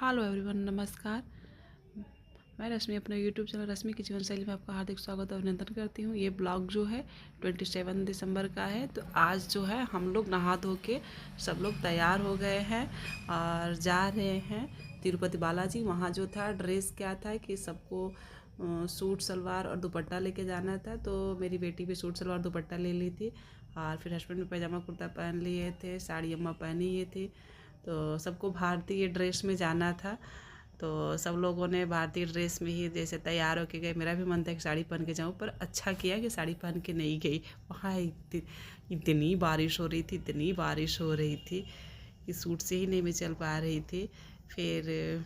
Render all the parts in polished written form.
Hello everyone, नमस्कार। मैं रश्मि अपने यूट्यूब चैनल रश्मि की जीवन शैली में आपका हार्दिक स्वागत और अभिनंदन करती हूँ। ये ब्लॉग जो है 27 दिसंबर का है। तो आज जो है हम लोग नहा धो के सब लोग तैयार हो गए हैं और जा रहे हैं तिरुपति बालाजी। वहाँ जो था ड्रेस क्या था कि सबको सूट सलवार और दुपट्टा लेके जाना था। तो मेरी बेटी भी सूट सलवार दुपट्टा ले ली थी और फिर हस्बैंड भी पैजामा कुर्ता पहन लिए थे, साड़ी अम्मा पहनी ये थी। तो सबको भारतीय ड्रेस में जाना था। तो सब लोगों ने भारतीय ड्रेस में ही जैसे तैयार होके गए। मेरा भी मन था कि साड़ी पहन के जाऊँ, पर अच्छा किया कि साड़ी पहन के नहीं गई। वहाँ इतनी बारिश हो रही थी, इतनी बारिश हो रही थी कि सूट से ही नहीं मैं चल पा रही थी। फिर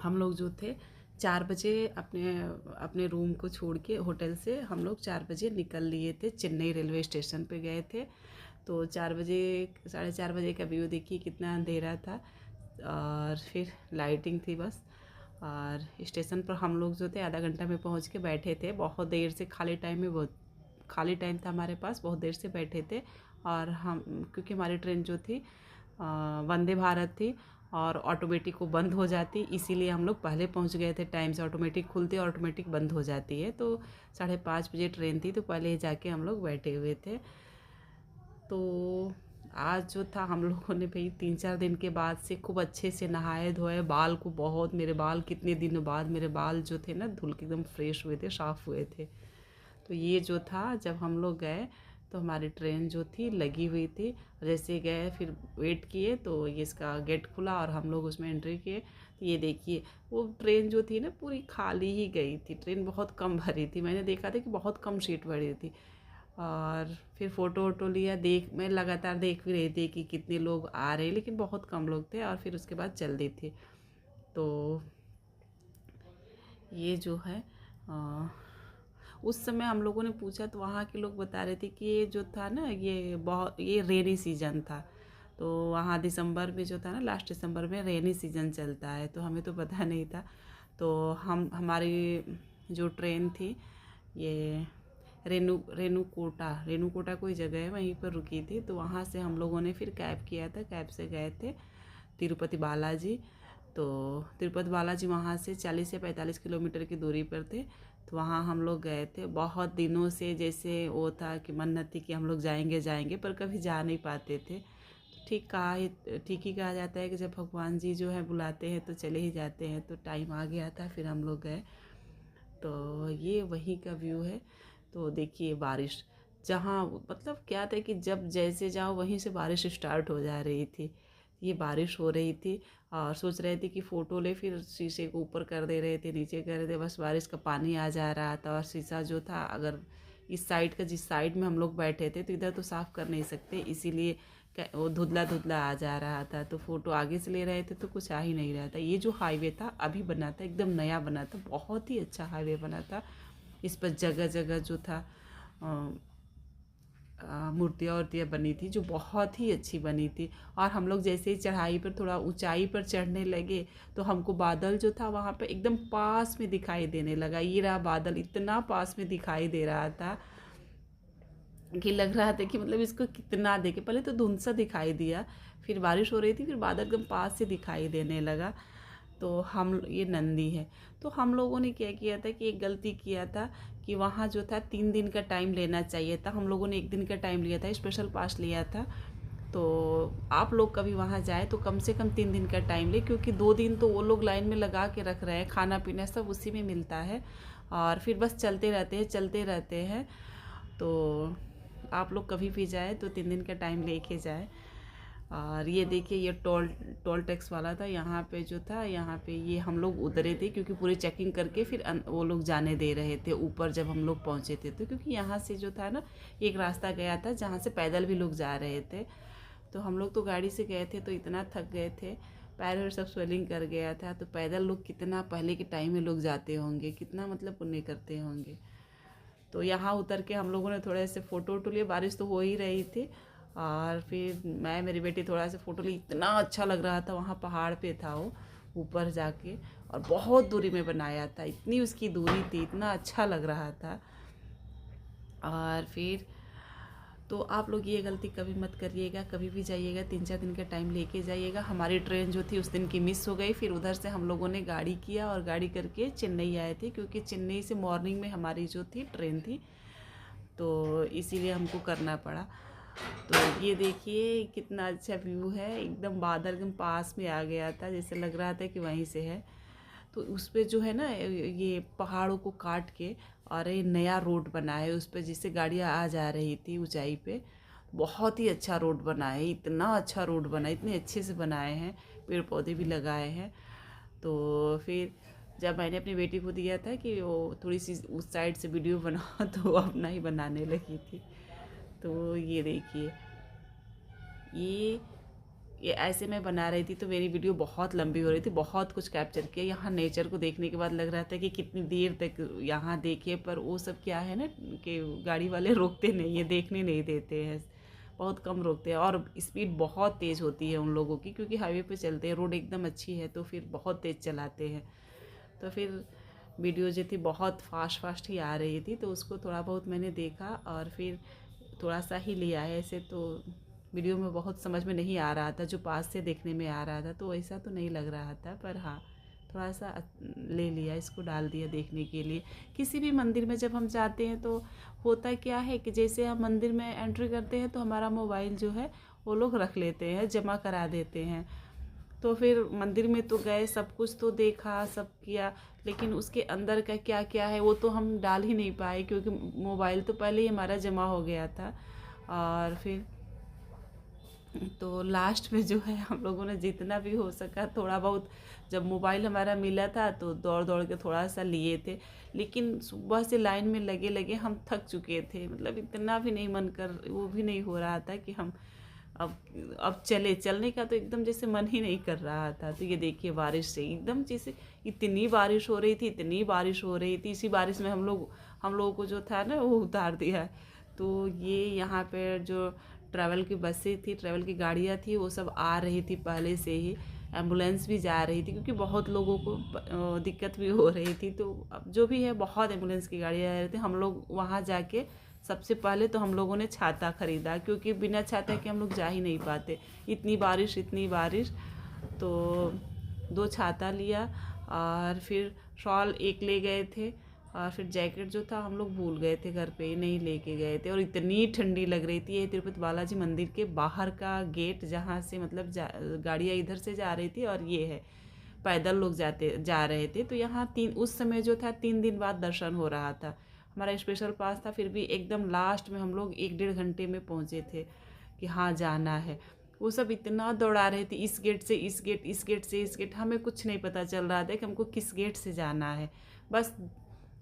हम लोग जो थे 4 बजे अपने अपने रूम को छोड़ के होटल से हम लोग 4 बजे निकल लिए थे। चेन्नई रेलवे स्टेशन पे गए थे। तो 4 बजे 4:30 बजे का व्यू देखिए, कितना अंधेरा था और फिर लाइटिंग थी बस। और स्टेशन पर हम लोग जो थे आधा घंटा में पहुंच के बैठे थे। बहुत देर से खाली टाइम में, बहुत खाली टाइम था हमारे पास, बहुत देर से बैठे थे। और हम क्योंकि हमारी ट्रेन जो थी वंदे भारत थी और ऑटोमेटिक वो बंद हो जाती, इसीलिए हम लोग पहले पहुंच गए थे टाइम से। ऑटोमेटिक खुलती है, ऑटोमेटिक बंद हो जाती है। तो 5:30 बजे ट्रेन थी, तो पहले ही जाके हम लोग बैठे हुए थे। तो आज जो था हम लोगों ने भाई 3-4 दिन के बाद से खूब अच्छे से नहाए धोए। बाल को बहुत, मेरे बाल कितने दिनों बाद मेरे बाल जो थे ना धुल के एकदम फ्रेश हुए थे, साफ़ हुए थे। तो ये जो था जब हम लोग गए तो हमारी ट्रेन जो थी लगी हुई थी। जैसे गए फिर वेट किए तो ये इसका गेट खुला और हम लोग उसमें एंट्री किए। तो ये देखिए वो ट्रेन जो थी ना पूरी खाली ही गई थी। ट्रेन बहुत कम भरी थी, मैंने देखा था कि बहुत कम सीट भरी थी। और फिर फ़ोटो वोटो लिया, मैं लगातार देख भी रही थी कि कितने लोग आ रहे हैं, लेकिन बहुत कम लोग थे। और फिर उसके बाद चल दी थी। तो ये जो है उस समय हम लोगों ने पूछा तो वहाँ के लोग बता रहे थे कि ये जो था ना ये रेनी सीजन था। तो वहाँ दिसंबर में जो था ना, लास्ट दिसंबर में रेनी सीजन चलता है। तो हमें तो पता नहीं था। तो हमारी जो ट्रेन थी ये रेणुकोटा कोई जगह है, वहीं पर रुकी थी। तो वहाँ से हम लोगों ने फिर कैब किया था, कैब से गए थे तिरुपति बालाजी। तो तिरुपति बालाजी वहाँ से 40 से 45 किलोमीटर की दूरी पर थे। तो वहाँ हम लोग गए थे। बहुत दिनों से जैसे वो था कि मन्नत थी कि हम लोग जाएंगे जाएंगे, पर कभी जा नहीं पाते थे। तो ठीक ही कहा जाता है कि जब भगवान जी जो है बुलाते हैं तो चले ही जाते हैं। तो टाइम आ गया था, फिर हम लोग गए। तो ये वहीं का व्यू है। तो देखिए बारिश, जहाँ मतलब क्या था कि जब जैसे जाओ वहीं से बारिश स्टार्ट हो जा रही थी। ये बारिश हो रही थी और सोच रहे थे कि फ़ोटो ले, फिर शीशे को ऊपर कर दे रहे थे, नीचे कर रहे थे, बस बारिश का पानी आ जा रहा था। और शीशा जो था, अगर इस साइड का, जिस साइड में हम लोग बैठे थे, तो इधर तो साफ़ कर नहीं सकते, इसीलिए वो धुंधला धुंधला आ जा रहा था। तो फ़ोटो आगे से ले रहे थे तो कुछ आ ही नहीं रहा था। ये जो हाईवे था अभी बना था, एकदम नया बना था, बहुत ही अच्छा हाईवे बना था। इस पर जगह जगह जो था मूर्तियाँ वूर्तियाँ बनी थी, जो बहुत ही अच्छी बनी थी। और हम लोग जैसे ही चढ़ाई पर, थोड़ा ऊंचाई पर चढ़ने लगे, तो हमको बादल जो था वहाँ पे एकदम पास में दिखाई देने लगा। ये रहा बादल, इतना पास में दिखाई दे रहा था कि लग रहा था कि मतलब इसको कितना देखे। पहले तो धुंध सा दिखाई दिया, फिर बारिश हो रही थी, फिर बादल एकदम पास से दिखाई देने लगा। तो ये नंदी है। तो हम लोगों ने क्या किया था कि एक गलती किया था कि वहाँ जो था 3 दिन का टाइम लेना चाहिए था। हम लोगों ने 1 दिन का टाइम लिया था, स्पेशल पास लिया था। तो आप लोग कभी वहाँ जाए तो कम से कम 3 दिन का टाइम ले, क्योंकि 2 दिन तो वो लोग लाइन में लगा के रख रहे हैं, खाना पीना सब उसी में मिलता है। और फिर बस चलते रहते हैं। तो आप लोग कभी भी जाए तो 3 दिन का टाइम लेके जाए। और ये देखिए, ये टोल टैक्स वाला था यहाँ पे जो था। यहाँ पे ये हम लोग उतरे थे क्योंकि पूरी चेकिंग करके फिर वो लोग जाने दे रहे थे ऊपर जब हम लोग पहुँचे थे। तो क्योंकि यहाँ से जो था ना एक रास्ता गया था जहाँ से पैदल भी लोग जा रहे थे। तो हम लोग तो गाड़ी से गए थे तो इतना थक गए थे, पैर वैर सब स्वेलिंग कर गया था। तो पैदल लोग कितना पहले के टाइम में लोग जाते होंगे, कितना मतलब पुण्य करते होंगे। तो यहाँ उतर के हम लोगों ने थोड़े से फ़ोटो वोटो लिए, बारिश तो हो ही रही थी। और फिर मैं मेरी बेटी थोड़ा सा फ़ोटो ली, इतना अच्छा लग रहा था। वहाँ पहाड़ पे था वो, ऊपर जाके, और बहुत दूरी में बनाया था, इतनी उसकी दूरी थी, इतना अच्छा लग रहा था। और फिर तो आप लोग ये गलती कभी मत करिएगा, कभी भी जाइएगा 3-4 दिन का टाइम लेके जाइएगा। हमारी ट्रेन जो थी उस दिन की मिस हो गई, फिर उधर से हम लोगों ने गाड़ी किया और गाड़ी करके चेन्नई आए थे, क्योंकि चेन्नई से मॉर्निंग में हमारी जो थी ट्रेन थी, तो इसीलिए हमको करना पड़ा। तो ये देखिए कितना अच्छा व्यू है, एकदम बादल एकदम पास में आ गया था, जैसे लग रहा था कि वहीं से है। तो उस पे जो है ना ये पहाड़ों को काट के और ये नया रोड बना है उस पे, जिससे गाड़ियाँ आ जा रही थी ऊंचाई पे। बहुत ही अच्छा रोड बना है, इतना अच्छा रोड बना है, इतने अच्छे से बनाए हैं, पेड़ पौधे भी लगाए हैं। तो फिर जब मैंने अपनी बेटी को दिया था कि वो थोड़ी सी उस साइड से वीडियो बनाओ तो वो अपना ही बनाने लगी थी। तो ये देखिए, ये ये ऐसे मैं बना रही थी तो मेरी वीडियो बहुत लंबी हो रही थी, बहुत कुछ कैप्चर किया। यहाँ नेचर को देखने के बाद लग रहा था कि कितनी देर तक यहाँ देखे, पर वो सब क्या है ना कि गाड़ी वाले रोकते नहीं है, देखने नहीं देते हैं, बहुत कम रोकते हैं। और स्पीड बहुत तेज़ होती है उन लोगों की, क्योंकि हाईवे पे चलते हैं, रोड एकदम अच्छी है तो फिर बहुत तेज़ चलाते हैं। तो फिर वीडियो जो थी बहुत फास्ट ही आ रही थी, तो उसको थोड़ा बहुत मैंने देखा और फिर थोड़ा सा ही लिया है। ऐसे तो वीडियो में बहुत समझ में नहीं आ रहा था, जो पास से देखने में आ रहा था तो ऐसा तो नहीं लग रहा था, पर हाँ थोड़ा सा ले लिया, इसको डाल दिया देखने के लिए। किसी भी मंदिर में जब हम जाते हैं तो होता क्या है कि जैसे हम मंदिर में एंट्री करते हैं तो हमारा मोबाइल जो है वो लोग रख लेते हैं, जमा करा देते हैं। तो फिर मंदिर में तो गए, सब कुछ तो देखा, सब किया, लेकिन उसके अंदर का क्या क्या है वो तो हम डाल ही नहीं पाए, क्योंकि मोबाइल तो पहले ही हमारा जमा हो गया था। और फिर तो लास्ट में जो है हम लोगों ने जितना भी हो सका थोड़ा बहुत, जब मोबाइल हमारा मिला था तो दौड़ दौड़ के थोड़ा सा लिए थे। लेकिन सुबह से लाइन में लगे लगे हम थक चुके थे, मतलब इतना भी नहीं मन कर, वो भी नहीं हो रहा था कि हम अब चलने का तो एकदम जैसे मन ही नहीं कर रहा था। तो ये देखिए बारिश से एकदम जैसे इतनी बारिश हो रही थी, इतनी बारिश हो रही थी, इसी बारिश में हम लोगों को जो था ना वो उतार दिया। तो ये यहाँ पे जो ट्रैवल की बसें थी, ट्रैवल की गाड़ियाँ थी, वो सब आ रही थी पहले से ही, एम्बुलेंस भी जा रही थी, क्योंकि बहुत लोगों को दिक्कत भी हो रही थी। तो अब जो भी है बहुत एम्बुलेंस की गाड़ियाँ आ रही थी। हम लोग वहाँ जाके सबसे पहले तो हम लोगों ने छाता ख़रीदा, क्योंकि बिना छाता के हम लोग जा ही नहीं पाते, इतनी बारिश। तो 2 छाता लिया और फिर शॉल एक ले गए थे, और फिर जैकेट जो था हम लोग भूल गए थे, घर पे ही नहीं लेके गए थे, और इतनी ठंडी लग रही थी। ये तिरुपति बालाजी मंदिर के बाहर का गेट, जहाँ से मतलब गाड़ियाँ इधर से जा रही थी और ये है पैदल लोग जा रहे थे। तो यहाँ उस समय जो था 3 दिन बाद दर्शन हो रहा था। हमारा स्पेशल पास था, फिर भी एकदम लास्ट में हम लोग 1-1.5 घंटे में पहुँचे थे कि हाँ जाना है। वो सब इतना दौड़ा रहे थे, इस गेट से इस गेट, इस गेट से इस गेट, हमें कुछ नहीं पता चल रहा था कि हमको किस गेट से जाना है। बस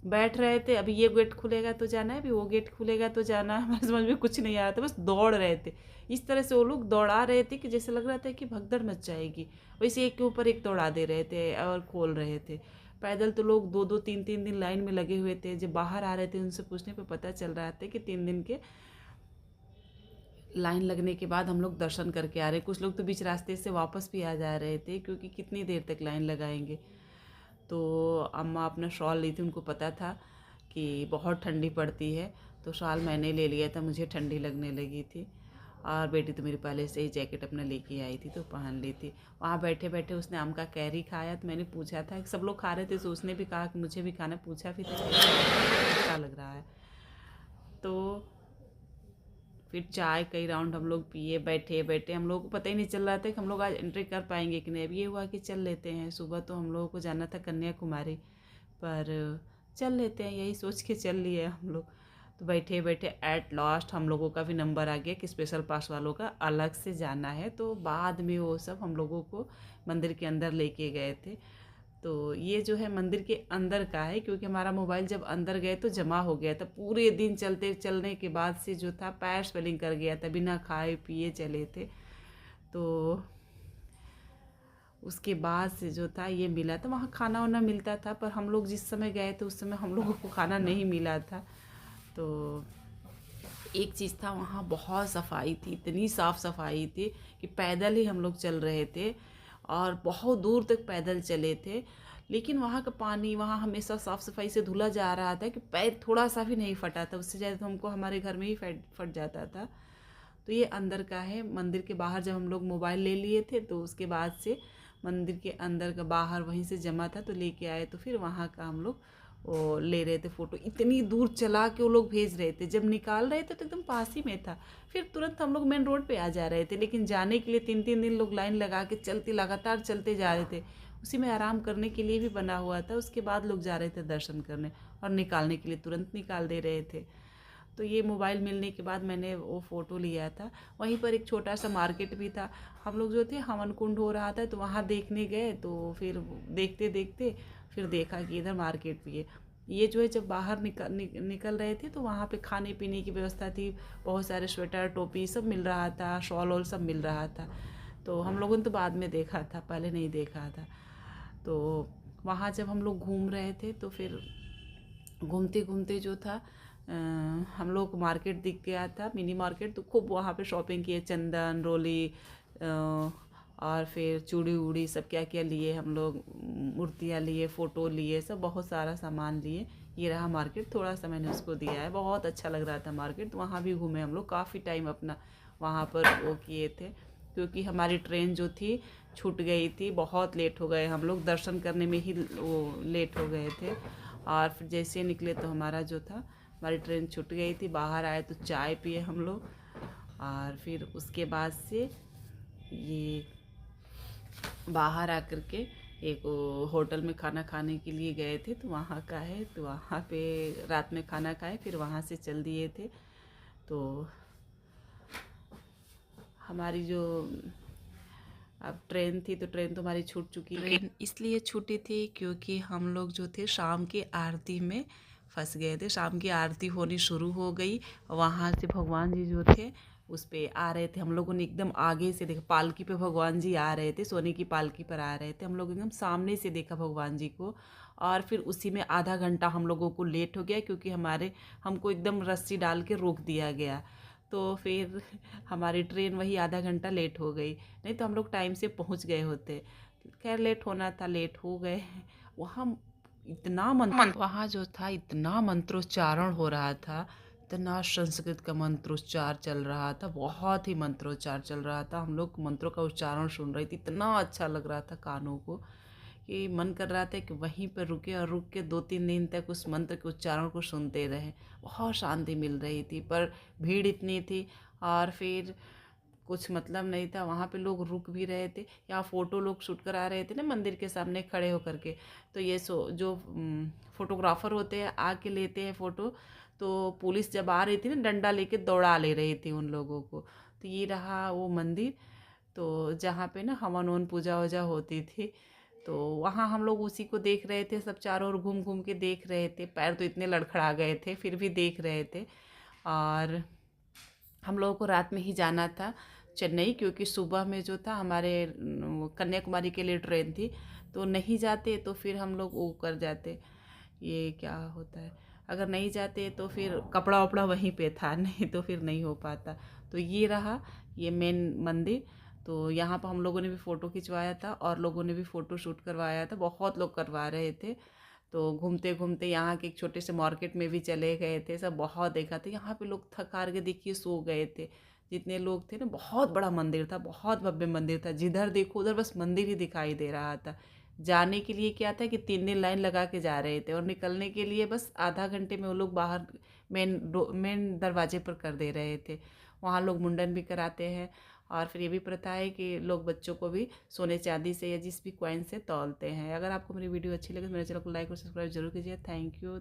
बैठ रहे थे, अभी ये गेट खुलेगा तो जाना है, अभी वो गेट खुलेगा तो जाना है, हमारे समझ में कुछ नहीं आ रहा था, बस दौड़ रहे थे। इस तरह से वो लोग दौड़ा रहे थे कि जैसे लग रहा था कि भगदड़ मच जाएगी, वैसे एक के ऊपर एक दौड़ा दे रहे थे और खोल रहे थे। पैदल तो लोग 2-2 3-3 दिन लाइन में लगे हुए थे। जब बाहर आ रहे थे उनसे पूछने पे पता चल रहा था कि 3 दिन के लाइन लगने के बाद हम लोग दर्शन करके आ रहे। कुछ लोग तो बीच रास्ते से वापस भी आ जा रहे थे, क्योंकि कितनी देर तक लाइन लगाएंगे। तो अम्मा अपना शॉल ली थी, उनको पता था कि बहुत ठंडी पड़ती है, तो शॉल मैंने ले लिया था, मुझे ठंडी लगने लगी थी। और बेटी तो मेरी पहले से ही जैकेट अपना लेके आई थी तो पहन ली थी। वहाँ बैठे बैठे उसने आम का कैरी खाया, तो मैंने पूछा था, सब लोग खा रहे थे तो उसने भी कहा कि मुझे भी खाना, पूछा भी था अच्छा लग रहा है। तो फिर चाय कई राउंड हम लोग पिए, बैठे बैठे हम लोगों को पता ही नहीं चल रहा था कि हम लोग आज एंट्री कर पाएंगे कि नहीं। अब ये हुआ कि चल लेते हैं, सुबह तो हम लोगों को जाना था कन्याकुमारी, पर चल लेते हैं, यही सोच के चल लिए हम लोग। तो बैठे बैठे एट लास्ट हम लोगों का भी नंबर आ गया कि स्पेशल पास वालों का अलग से जाना है। तो बाद में वो सब हम लोगों को मंदिर के अंदर लेके गए थे। तो ये जो है मंदिर के अंदर का है, क्योंकि हमारा मोबाइल जब अंदर गए तो जमा हो गया था, पूरे दिन चलने के बाद से जो था पैर स्वेलिंग कर गया था, बिना खाए पिए चले थे। तो उसके बाद से जो था ये मिला था, वहाँ खाना वाना मिलता था, पर हम लोग जिस समय गए थे उस समय हम लोगों को खाना नहीं मिला था। तो एक चीज़ था, वहाँ बहुत सफाई थी, इतनी साफ़ सफाई थी कि पैदल ही हम लोग चल रहे थे और बहुत दूर तक पैदल चले थे। लेकिन वहाँ का पानी वहाँ हमेशा साफ़ सफाई से धुला जा रहा था कि पैर थोड़ा सा भी नहीं फटा था, उससे ज़्यादा तो हमको हमारे घर में ही फट जाता था। तो ये अंदर का है। मंदिर के बाहर जब हम लोग मोबाइल ले लिए थे तो उसके बाद से मंदिर के अंदर का बाहर वहीं से जमा था तो लेके आए, तो फिर वहाँ का हम लोग वो ले रहे थे फ़ोटो। इतनी दूर चला के वो लोग भेज रहे थे, जब निकाल रहे थे तो एकदम पास ही में था, फिर तुरंत हम लोग मेन रोड पे आ जा रहे थे। लेकिन जाने के लिए 3-3 दिन लोग लाइन लगा के चलते लगातार चलते जा रहे थे। उसी में आराम करने के लिए भी बना हुआ था, उसके बाद लोग जा रहे थे दर्शन करने और निकालने के लिए तुरंत निकाल दे रहे थे। तो ये मोबाइल मिलने के बाद मैंने वो फ़ोटो लिया था। वहीं पर एक छोटा सा मार्केट भी था। हम लोग जो थे हवन कुंड हो रहा था तो वहाँ देखने गए, तो फिर देखते देखते फिर देखा कि इधर मार्केट भी है। ये जो है जब बाहर निकल रहे थे तो वहाँ पे खाने पीने की व्यवस्था थी, बहुत सारे स्वेटर टोपी सब मिल रहा था, शॉल वॉल सब मिल रहा था। तो हम लोगों ने तो बाद में देखा था, पहले नहीं देखा था। तो वहाँ जब हम लोग घूम रहे थे तो फिर घूमते घूमते जो था हम लोग को मार्केट दिख गया था, मिनी मार्केट। तो खूब वहाँ पे शॉपिंग किए, चंदन रोली और फिर चूड़ी वूड़ी सब क्या क्या लिए हम लोग, मूर्तियाँ लिए, फ़ोटो लिए, सब बहुत सारा सामान लिए। ये रहा मार्केट, थोड़ा सा मैंने उसको दिया है, बहुत अच्छा लग रहा था मार्केट। तो वहाँ भी घूमे हम लोग, काफ़ी टाइम अपना वहाँ पर वो किए थे, क्योंकि हमारी ट्रेन जो थी छूट गई थी, बहुत लेट हो गए हम लोग, दर्शन करने में ही वो लेट हो गए थे। और फिर जैसे निकले तो हमारा जो था हमारी ट्रेन छूट गई थी। बाहर आए तो चाय पिए हम लोग, और फिर उसके बाद से ये बाहर आकर के एक होटल में खाना खाने के लिए गए थे, तो वहाँ का है, तो वहाँ पे रात में खाना खाए, फिर वहाँ से चल दिए थे। तो हमारी जो अब ट्रेन थी तो ट्रेन तो हमारी छूट चुकी थी। ट्रेन इसलिए छूटी थी क्योंकि हम लोग जो थे शाम की आरती में फंस गए थे। शाम की आरती होनी शुरू हो गई, वहाँ से भगवान जी जो थे उस पे आ रहे थे। हम लोगों ने एकदम आगे से देखा, पालकी पे भगवान जी आ रहे थे, सोने की पालकी पर आ रहे थे। हम लोग एकदम सामने से देखा भगवान जी को, और फिर उसी में आधा घंटा हम लोगों को लेट हो गया, क्योंकि हमको एकदम रस्सी डाल के रोक दिया गया। तो फिर हमारी ट्रेन वही आधा घंटा लेट हो गई, नहीं तो हम लोग टाइम से पहुंच गए होते। खैर लेट होना था, लेट हो गए। वहाँ इतना वहाँ जो था इतना मंत्रोच्चारण हो रहा था, इतना संस्कृत का मंत्रोच्चार चल रहा था, बहुत ही मंत्रोच्चार चल रहा था। हम लोग मंत्रों का उच्चारण सुन रहे थे, इतना अच्छा लग रहा था कानों को कि मन कर रहा था कि वहीं पर रुके और रुक के 2-3 दिन तक उस मंत्र के उच्चारण को सुनते रहे। बहुत शांति मिल रही थी, पर भीड़ इतनी थी और फिर कुछ मतलब नहीं था। वहाँ पे लोग रुक भी रहे थे, यहाँ फ़ोटो लोग शूट करा रहे थे ना मंदिर के सामने खड़े होकर के। तो ये जो फोटोग्राफर होते हैं आके लेते हैं फ़ोटो, तो पुलिस जब आ रही थी ना डंडा लेके दौड़ा ले रही थी उन लोगों को। तो ये रहा वो मंदिर, तो जहाँ पे ना हवन ववन पूजा वूजा होती थी, तो वहाँ हम लोग उसी को देख रहे थे, सब चारों ओर घूम घूम के देख रहे थे। पैर तो इतने लड़खड़ा गए थे, फिर भी देख रहे थे। और हम लोगों को रात में ही जाना था चेन्नई, क्योंकि सुबह में जो था हमारे कन्याकुमारी के लिए ट्रेन थी। तो नहीं जाते तो फिर हम लोग वो कर जाते, ये क्या होता है, अगर नहीं जाते तो फिर कपड़ा वपड़ा वहीं पे था, नहीं तो फिर नहीं हो पाता। तो ये रहा ये मेन मंदिर। तो यहाँ पर हम लोगों ने भी फ़ोटो खिंचवाया था और लोगों ने भी फ़ोटो शूट करवाया था, बहुत लोग करवा रहे थे। तो घूमते घूमते यहाँ के एक छोटे से मार्केट में भी चले गए थे, सब बहुत देखा था। यहाँ पे लोग थक हार के देखिए सो गए थे, जितने लोग थे ना। बहुत बड़ा मंदिर था, बहुत भव्य मंदिर था, जिधर देखो उधर बस मंदिर ही दिखाई दे रहा था। जाने के लिए क्या था कि 3 दिन लाइन लगा के जा रहे थे, और निकलने के लिए बस आधा घंटे में वो लोग बाहर मेन दरवाजे पर कर दे रहे थे। वहाँ लोग मुंडन भी कराते हैं, और फिर ये भी प्रथा है कि लोग बच्चों को भी सोने चांदी से या जिस भी कॉइन से तौलते हैं। अगर आपको मेरी वीडियो अच्छी लगे तो मेरे चैनल को लाइक और सब्सक्राइब जरूर कीजिए। Thank you.